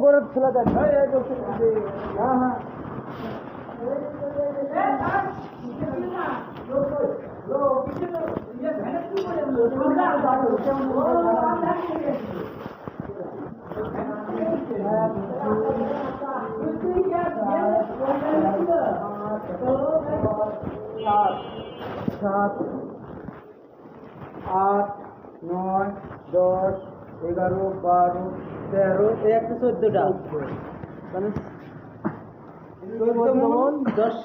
গরম ছিল সাত 8 9 10 11 12 13 একটা 14টা মানে 10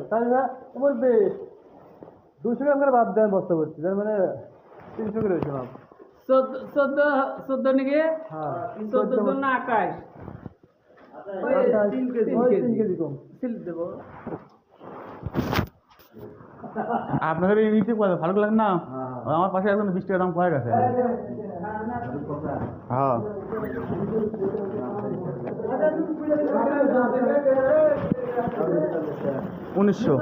তাহলে না তোমার বেশ 200 গ্রাম করে ভাত দেন বস্তা করছি তার মানে 300 করে হয়েছে ভাব 14 নাকি? হ্যাঁ 14 জন্য 21 3 কেজি কম সিল দেবো। আপনাদের এই নিতে ভালো লাগে না? আমার পাশে একদম 20 টাকা দাম কয়ে গেছে। হ্যাঁ 1900।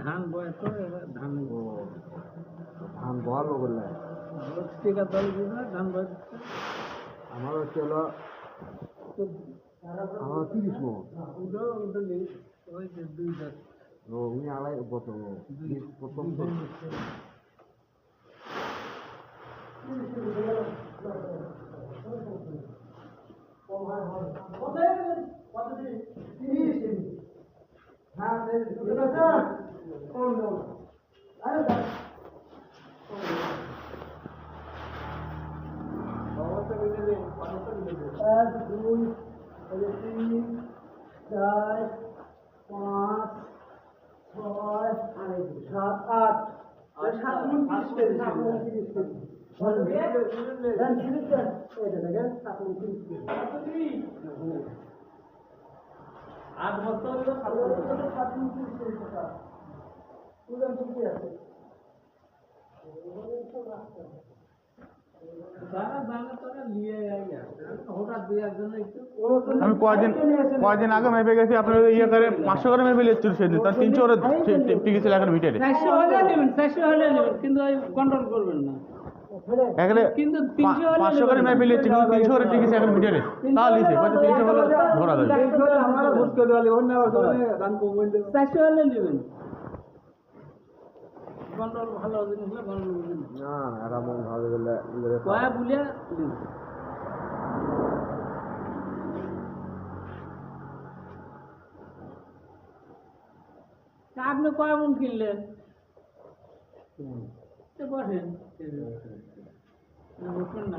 ধান বয় তো এবার ধান ধান বল বললে টিকা দল দিবে ধান বয় আমার হচ্ছে হলো আমার 30 মন ওই যে 2 ও উনি আলাই প্রথম প্রথম এক দুই 3 4 5 6 7 8 7 মন 30 কেজি আমি কয়দিন আগে মেপে গেছি আপনার ইয়ে করে 500 করে মেপে লিখছিল সেদিন তার 300 করে টিকে ছিল এখন মিটারে 400 হলে নেবেন কিন্তু কন্ট্রোল করবেন না এখানে কিন্তু 500 করে মেপে লিখছি কিন্তু 300 করে টিকেছে এখন মিটারে তাহলে লিখছে 300 হলে ধরা যাবে। আমার বুঝতে দেওয়ালে অন্য দাম কম হইলে 400 হলে নেবেন কন্ট্রোল ভালো জিনিস হলে কন্ট্রোল করবেন না এরা মন ভালো বলে কয়া বুলিয়া আপনি কয় মন কিনলেন বসেন না